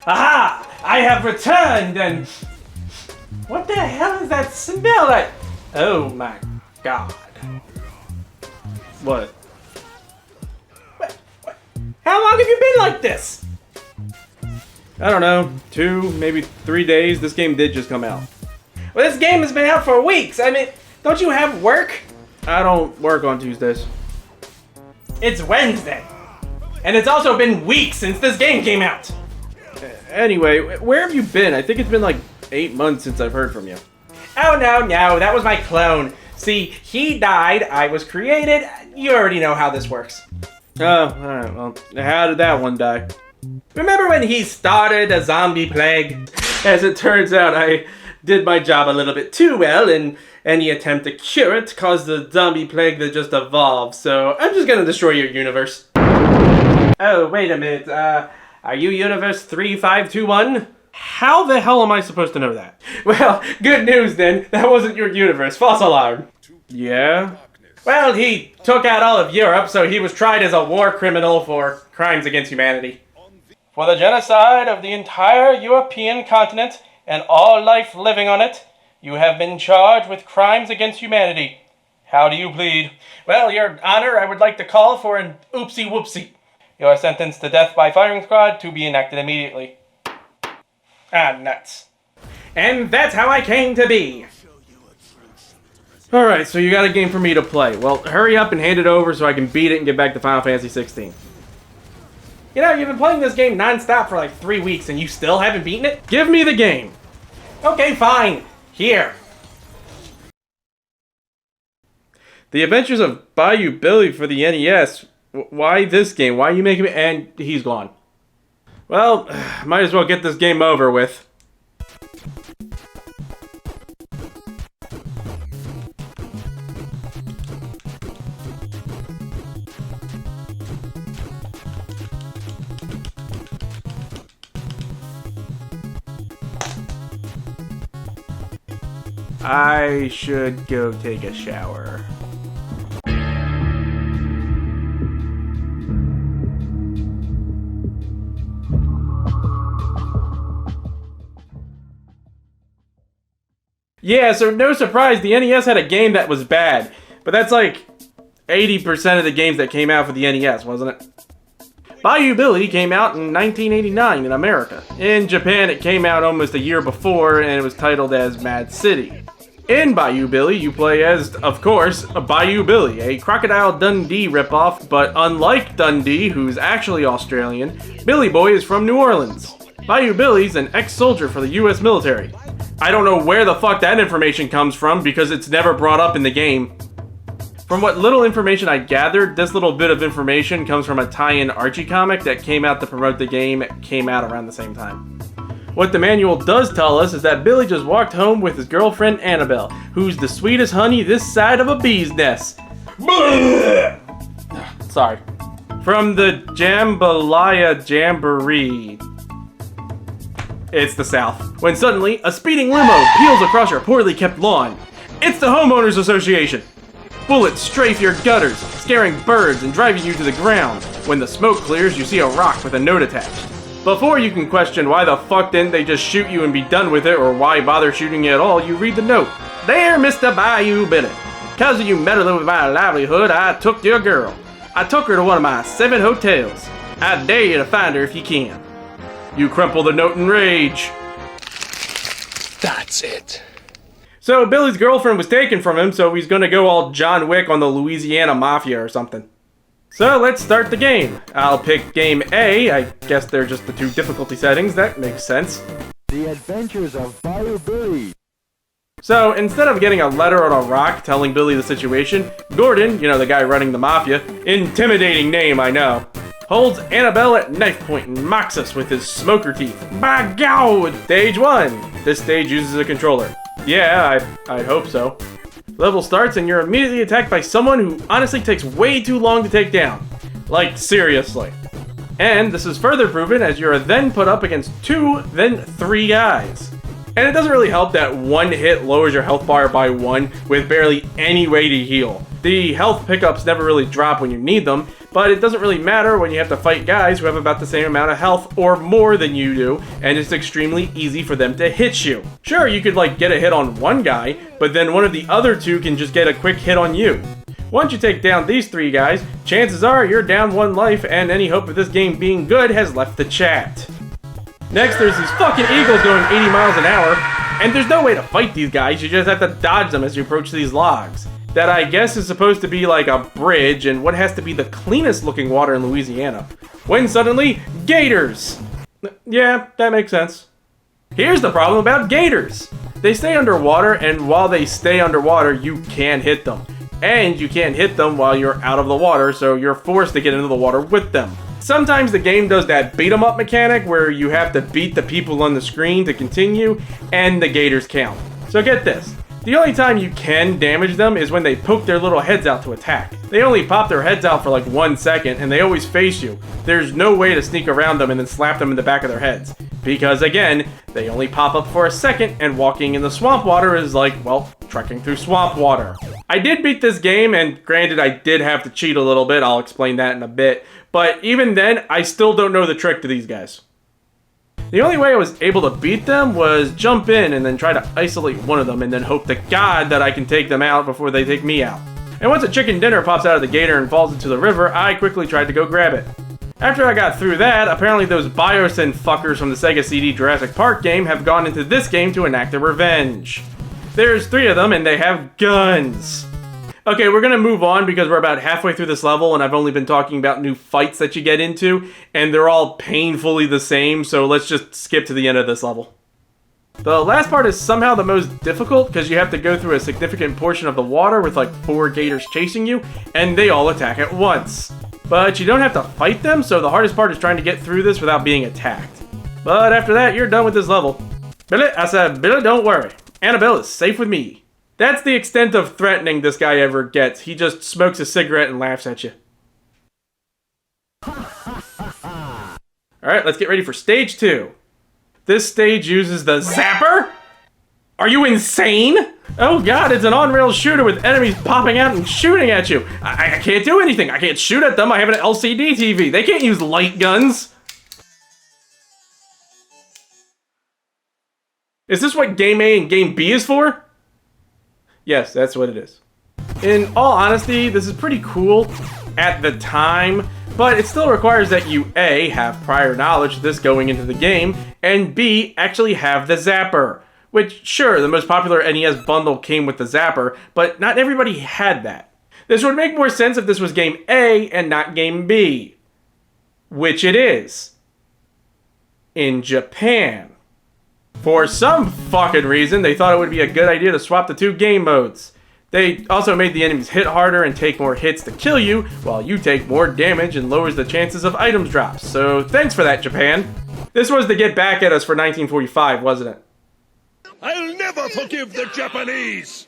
Aha! I have returned and... What the hell is that smell? Oh my god. What? How long have you been like this? I don't know, 2, maybe 3 days. This game did just come out. Well, this game has been out for weeks. I mean, don't you have work? I don't work on Tuesdays. It's Wednesday. And it's also been weeks since this game came out. Anyway, where have you been? I think it's been like 8 months since I've heard from you. Oh, no, that was my clone. See, he died, I was created. You already know how this works. Oh, alright, well, how did that one die? Remember when he started a zombie plague? As it turns out, I did my job a little bit too well, and any attempt to cure it caused the zombie plague to just evolve, so I'm just gonna destroy your universe. Oh, wait a minute, are you Universe 3521? How the hell am I supposed to know that? Well, good news then, that wasn't your universe. False alarm. Yeah? Well, he took out all of Europe, so he was tried as a war criminal for crimes against humanity. For the genocide of the entire European continent and all life living on it, you have been charged with crimes against humanity. How do you plead? Well, Your Honor, I would like to call for an oopsie whoopsie. You are sentenced to death by firing squad to be enacted immediately. Ah, nuts. And that's how I came to be. Alright, so you got a game for me to play. Well, hurry up and hand it over so I can beat it and get back to Final Fantasy 16. You know, you've been playing this game non-stop for like 3 weeks and you still haven't beaten it? Give me the game. Okay, fine. Here. The Adventures of Bayou Billy for the NES. Why this game? Why are you making me... And he's gone. Well, might as well get this game over with. I should go take a shower. Yeah, so no surprise, the NES had a game that was bad. But that's like 80% of the games that came out for the NES, wasn't it? Bayou Billy came out in 1989 in America. In Japan, it came out almost a year before, and it was titled as Mad City. In Bayou Billy, you play as, of course, Bayou Billy, a Crocodile Dundee ripoff, but unlike Dundee, who's actually Australian, Billy Boy is from New Orleans. Bayou Billy's an ex-soldier for the US military. I don't know where the fuck that information comes from because it's never brought up in the game. From what little information I gathered, this little bit of information comes from a tie-in Archie comic that came out to promote the game. It came out around the same time. What the manual does tell us is that Billy just walked home with his girlfriend Annabelle, who's the sweetest honey this side of a bee's nest. Sorry. From the Jambalaya Jamboree. It's the South. When suddenly, a speeding limo peels across your poorly kept lawn. It's the Homeowners Association. Bullets strafe your gutters, scaring birds and driving you to the ground. When the smoke clears, you see a rock with a note attached. Before you can question why the fuck didn't they just shoot you and be done with it, or why bother shooting you at all, you read the note. Dear Mr. Bayou Billy, because of you meddling with my livelihood, I took your girl. I took her to one of my 7 hotels. I dare you to find her if you can. You crumple the note in rage. That's it. So Billy's girlfriend was taken from him, so he's gonna go all John Wick on the Louisiana Mafia or something. So let's start the game. I'll pick game A. I guess they're just the 2 difficulty settings. That makes sense. The Adventures of Bayou Billy. So instead of getting a letter on a rock telling Billy the situation, Gordon, you know, the guy running the Mafia, intimidating name, I know, holds Annabelle at knife point and mocks us with his smoker teeth. By God! Stage 1. This stage uses a controller. Yeah, I'd hope so. Level starts and you're immediately attacked by someone who honestly takes way too long to take down. Like, seriously. And this is further proven as you are then put up against 2, then 3 guys. And it doesn't really help that one hit lowers your health bar by 1 with barely any way to heal. The health pickups never really drop when you need them, but it doesn't really matter when you have to fight guys who have about the same amount of health or more than you do, and it's extremely easy for them to hit you. Sure, you could like get a hit on one guy, but then one of the other two can just get a quick hit on you. Once you take down these 3 guys, chances are you're down 1 life and any hope of this game being good has left the chat. Next, there's these fucking eagles going 80 miles an hour, and there's no way to fight these guys, you just have to dodge them as you approach these logs. That I guess is supposed to be like a bridge and what has to be the cleanest looking water in Louisiana. When suddenly, gators! Yeah, that makes sense. Here's the problem about gators. They stay underwater, and while they stay underwater, you can hit them. And you can't hit them while you're out of the water, so you're forced to get into the water with them. Sometimes the game does that beat 'em up mechanic where you have to beat the people on the screen to continue, and the gators count. So get this. The only time you can damage them is when they poke their little heads out to attack. They only pop their heads out for like 1 second, and they always face you. There's no way to sneak around them and then slap them in the back of their heads. Because again, they only pop up for a second, and walking in the swamp water is like, well, trekking through swamp water. I did beat this game, and granted I did have to cheat a little bit, I'll explain that in a bit, but even then, I still don't know the trick to these guys. The only way I was able to beat them was jump in and then try to isolate one of them and then hope to God that I can take them out before they take me out. And once a chicken dinner pops out of the gator and falls into the river, I quickly tried to go grab it. After I got through that, apparently those Biosyn fuckers from the Sega CD Jurassic Park game have gone into this game to enact their revenge. There's 3 of them and they have guns. Okay, we're gonna move on because we're about halfway through this level and I've only been talking about new fights that you get into, and they're all painfully the same, so let's just skip to the end of this level. The last part is somehow the most difficult because you have to go through a significant portion of the water with like 4 gators chasing you, and they all attack at once. But you don't have to fight them, so the hardest part is trying to get through this without being attacked. But after that, you're done with this level. Billy, I said, Billy, don't worry. Annabelle is safe with me. That's the extent of threatening this guy ever gets. He just smokes a cigarette and laughs at you. Alright, let's get ready for stage 2. This stage uses the zapper? Are you insane? Oh god, it's an on-rail shooter with enemies popping out and shooting at you. I can't do anything. I can't shoot at them. I have an LCD TV. They can't use light guns. Is this what Game A and Game B is for? Yes, that's what it is. In all honesty, this is pretty cool at the time, but it still requires that you A, have prior knowledge of this going into the game, and B, actually have the zapper. Which, sure, the most popular NES bundle came with the zapper, but not everybody had that. This would make more sense if this was Game A and not Game B. Which it is. In Japan. For some fucking reason, they thought it would be a good idea to swap the 2 game modes. They also made the enemies hit harder and take more hits to kill you, while you take more damage and lowers the chances of items drops. So thanks for that, Japan. This was to get back at us for 1945, wasn't it? I'll never forgive the Japanese!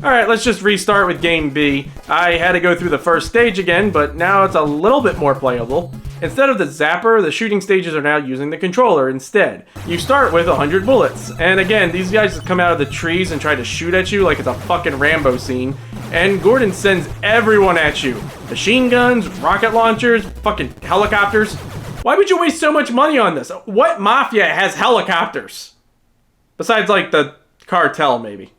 Alright, let's just restart with Game B. I had to go through the first stage again, but now it's a little bit more playable. Instead of the zapper, the shooting stages are now using the controller instead. You start with 100 bullets, and again, these guys just come out of the trees and try to shoot at you like it's a fucking Rambo scene, and Gordon sends everyone at you. Machine guns, rocket launchers, fucking helicopters. Why would you waste so much money on this? What mafia has helicopters? Besides, like, the cartel, maybe.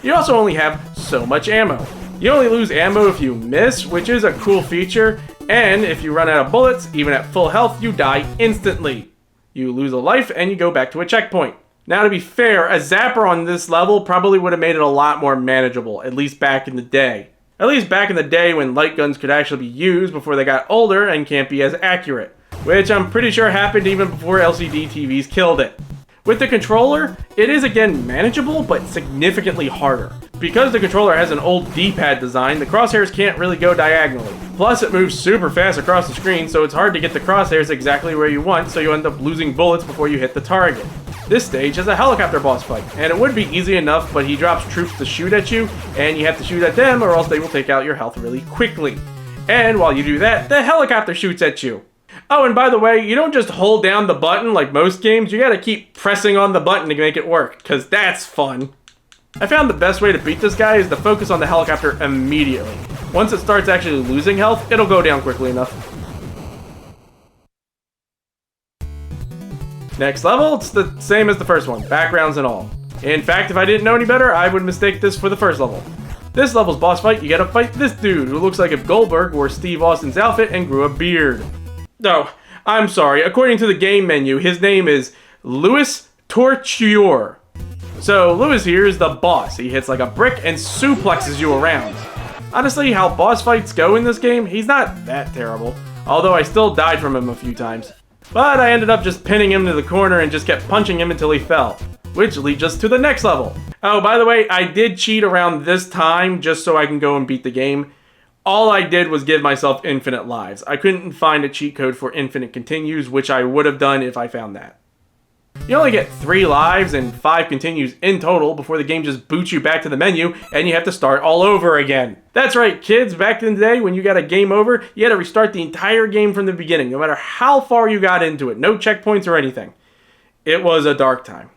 You also only have so much ammo. You only lose ammo if you miss, which is a cool feature, and if you run out of bullets, even at full health, you die instantly. You lose a life, and you go back to a checkpoint. Now, to be fair, a zapper on this level probably would have made it a lot more manageable, at least back in the day. At least back in the day when light guns could actually be used before they got older and can't be as accurate. Which I'm pretty sure happened even before LCD TVs killed it. With the controller, it is again manageable, but significantly harder. Because the controller has an old D-pad design, the crosshairs can't really go diagonally. Plus, it moves super fast across the screen, so it's hard to get the crosshairs exactly where you want, so you end up losing bullets before you hit the target. This stage has a helicopter boss fight, and it would be easy enough, but he drops troops to shoot at you, and you have to shoot at them or else they will take out your health really quickly. And while you do that, the helicopter shoots at you. Oh, and by the way, you don't just hold down the button like most games, you gotta keep pressing on the button to make it work, because that's fun. I found the best way to beat this guy is to focus on the helicopter immediately. Once it starts actually losing health, it'll go down quickly enough. Next level, it's the same as the first one, backgrounds and all. In fact, if I didn't know any better, I would mistake this for the first level. This level's boss fight, you gotta fight this dude who looks like if Goldberg wore Steve Austin's outfit and grew a beard. Oh, I'm sorry, according to the game menu, his name is Louis Torture. So Louis here is the boss. He hits like a brick and suplexes you around. Honestly, how boss fights go in this game, he's not that terrible. Although I still died from him a few times. But I ended up just pinning him to the corner and just kept punching him until he fell. Which leads us to the next level. Oh, by the way, I did cheat around this time just so I can go and beat the game. All I did was give myself infinite lives. I couldn't find a cheat code for infinite continues, which I would have done if I found that. You only get 3 lives and 5 continues in total before the game just boots you back to the menu and you have to start all over again. That's right, kids, back in the day when you got a game over, you had to restart the entire game from the beginning, no matter how far you got into it, no checkpoints or anything. It was a dark time.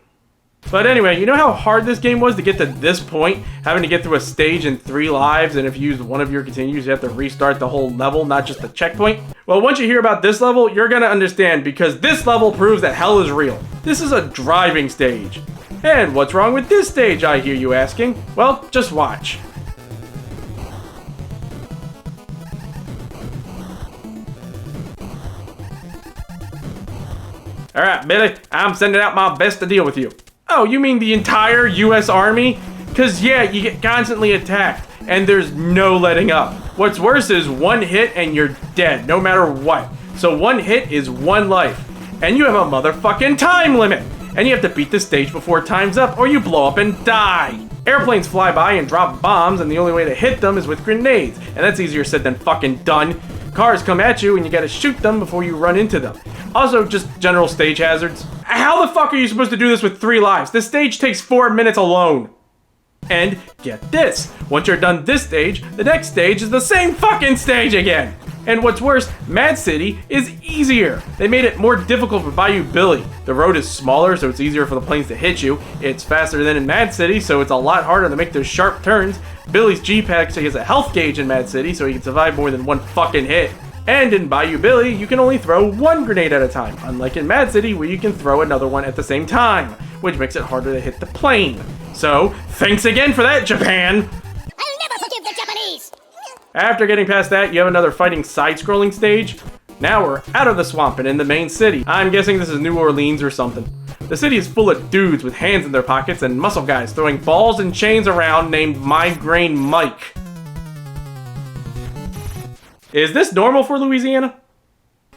But anyway, you know how hard this game was to get to this point, having to get through a stage in 3 lives, and if you use one of your continues, you have to restart the whole level, not just the checkpoint? Well, once you hear about this level, you're gonna understand, because this level proves that hell is real. This is a driving stage. And what's wrong with this stage, I hear you asking? Well, just watch. Alright, Billy, I'm sending out my best to deal with you. Oh, you mean the entire US Army? Cause yeah, you get constantly attacked, and there's no letting up. What's worse is one hit and you're dead, no matter what. So one hit is 1 life. And you have a motherfucking time limit! And you have to beat the stage before time's up, or you blow up and die! Airplanes fly by and drop bombs, and the only way to hit them is with grenades. And that's easier said than fucking done. Cars come at you and you gotta shoot them before you run into them. Also, just general stage hazards. How the fuck are you supposed to do this with 3 lives? This stage takes 4 minutes alone. And get this, once you're done this stage, the next stage is the same fucking stage again. And what's worse, Mad City is easier. They made it more difficult for Bayou Billy. The road is smaller, so it's easier for the planes to hit you. It's faster than in Mad City, so it's a lot harder to make those sharp turns. Billy's G-Pack actually has a health gauge in Mad City, so he can survive more than 1 fucking hit. And in Bayou Billy, you can only throw 1 grenade at a time, unlike in Mad City where you can throw another one at the same time, which makes it harder to hit the plane. So, thanks again for that, Japan! I'll never forgive the Japanese! After getting past that, you have another fighting side-scrolling stage. Now we're out of the swamp and in the main city. I'm guessing this is New Orleans or something. The city is full of dudes with hands in their pockets and muscle guys throwing balls and chains around named Migraine Mike. Is this normal for Louisiana?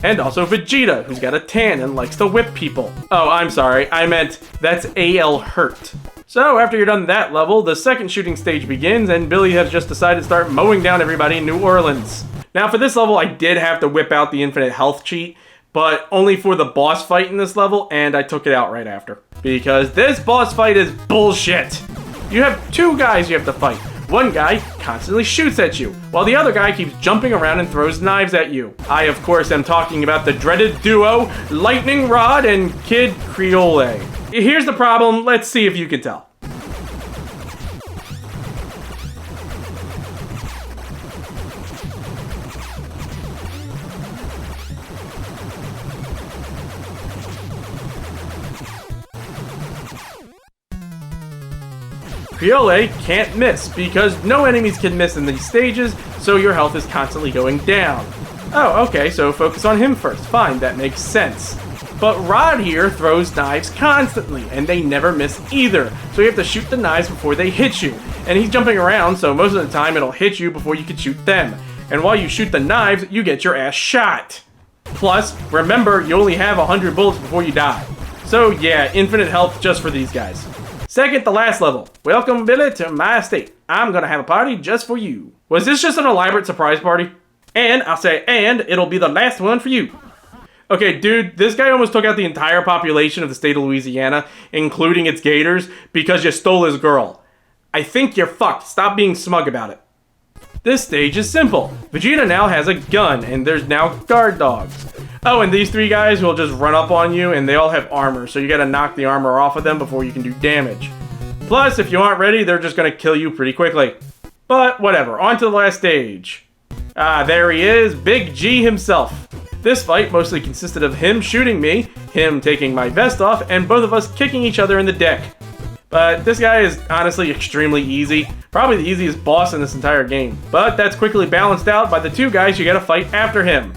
And also Vegeta, who's got a tan and likes to whip people. Oh, I'm sorry, I meant that's A.L. Hurt. So after you're done that level, the second shooting stage begins and Billy has just decided to start mowing down everybody in New Orleans. Now for this level, I did have to whip out the infinite health cheat, but only for the boss fight in this level, and I took it out right after. Because this boss fight is bullshit! You have 2 guys you have to fight. One guy constantly shoots at you, while the other guy keeps jumping around and throws knives at you. I, of course, am talking about the dreaded duo, Lightning Rod and Kid Creole. Here's the problem, let's see if you can tell. Creole can't miss, because no enemies can miss in these stages, so your health is constantly going down. Oh, okay, so focus on him first. Fine, that makes sense. But Rod here throws knives constantly, and they never miss either, so you have to shoot the knives before they hit you. And he's jumping around, so most of the time it'll hit you before you can shoot them. And while you shoot the knives, you get your ass shot. Plus, remember, you only have 100 bullets before you die. So yeah, infinite health just for these guys. Second to last level. Welcome, Billy, to my estate. I'm gonna have a party just for you. Was this just an elaborate surprise party? And, I'll say, and it'll be the last one for you. Okay, dude, this guy almost took out the entire population of the state of Louisiana, including its gators, because you stole his girl. I think you're fucked. Stop being smug about it. This stage is simple. Vegeta now has a gun, and there's now guard dogs. Oh, and these 3 guys will just run up on you, and they all have armor, so you gotta knock the armor off of them before you can do damage. Plus, if you aren't ready, they're just gonna kill you pretty quickly. But whatever, on to the last stage. Ah, there he is, Big G himself. This fight mostly consisted of him shooting me, him taking my vest off, and both of us kicking each other in the dick. But this guy is honestly extremely easy, probably the easiest boss in this entire game. But that's quickly balanced out by the two guys you gotta fight after him.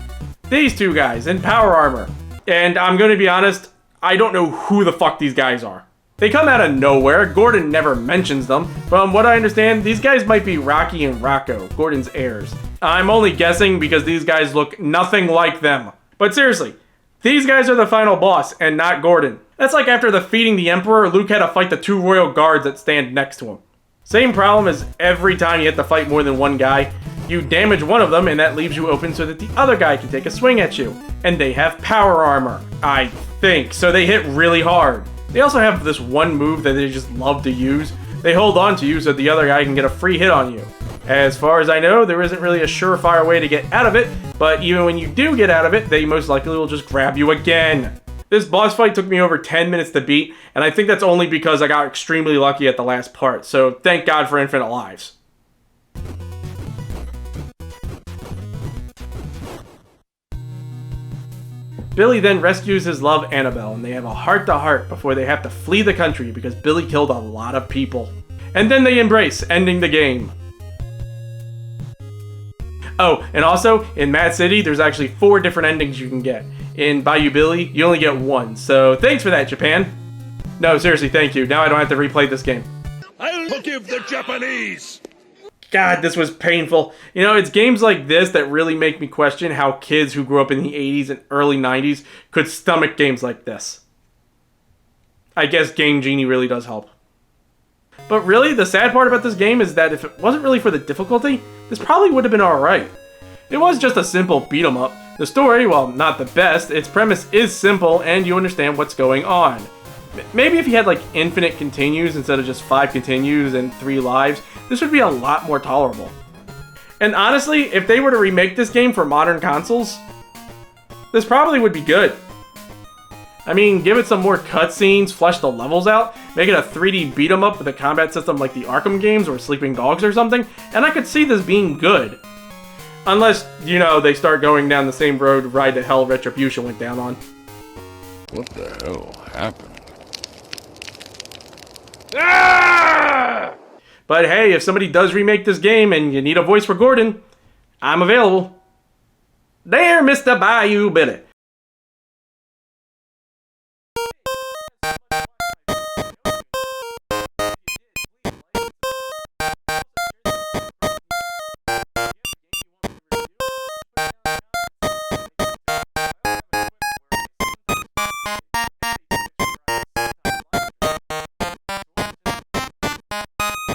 These two guys in power armor. And I'm gonna be honest, I don't know who the fuck these guys are. They come out of nowhere, Gordon never mentions them. From what I understand, these guys might be Rocky and Rocco, Gordon's heirs. I'm only guessing because these guys look nothing like them. But seriously, these guys are the final boss and not Gordon. That's like after defeating the Emperor, Luke had to fight the two royal guards that stand next to him. Same problem as every time you have to fight more than one guy. You damage one of them and that leaves you open so that the other guy can take a swing at you. And they have power armor, I think, so they hit really hard. They also have this one move that they just love to use. They hold on to you so the other guy can get a free hit on you. As far as I know, there isn't really a surefire way to get out of it, but even when you do get out of it, they most likely will just grab you again. This boss fight took me over 10 minutes to beat, and I think that's only because I got extremely lucky at the last part, so thank God for infinite lives. Billy then rescues his love Annabelle, and they have a heart-to-heart before they have to flee the country because Billy killed a lot of people. And then they embrace, ending the game. Oh, and also, in Mad City, there's actually 4 different endings you can get. In Bayou Billy, you only get 1, so thanks for that, Japan. No, seriously, thank you. Now I don't have to replay this game. I'll forgive the Japanese! God, this was painful. You know, it's games like this that really make me question how kids who grew up in the 80s and early 90s could stomach games like this. I guess Game Genie really does help. But really, the sad part about this game is that if it wasn't really for the difficulty, this probably would have been alright. It was just a simple beat 'em up. The story, while not the best, its premise is simple and you understand what's going on. Maybe if you had like infinite continues instead of just 5 continues and 3 lives, this would be a lot more tolerable. And honestly, if they were to remake this game for modern consoles, this probably would be good. I mean, give it some more cutscenes, flesh the levels out, make it a 3D beat 'em up with a combat system like the Arkham games or Sleeping Dogs or something, and I could see this being good. Unless, you know, they start going down the same road Ride to Hell Retribution went down on. What the hell happened? Ah! But hey, if somebody does remake this game and you need a voice for Gordon, I'm available. There, Mr. Bayou Billy.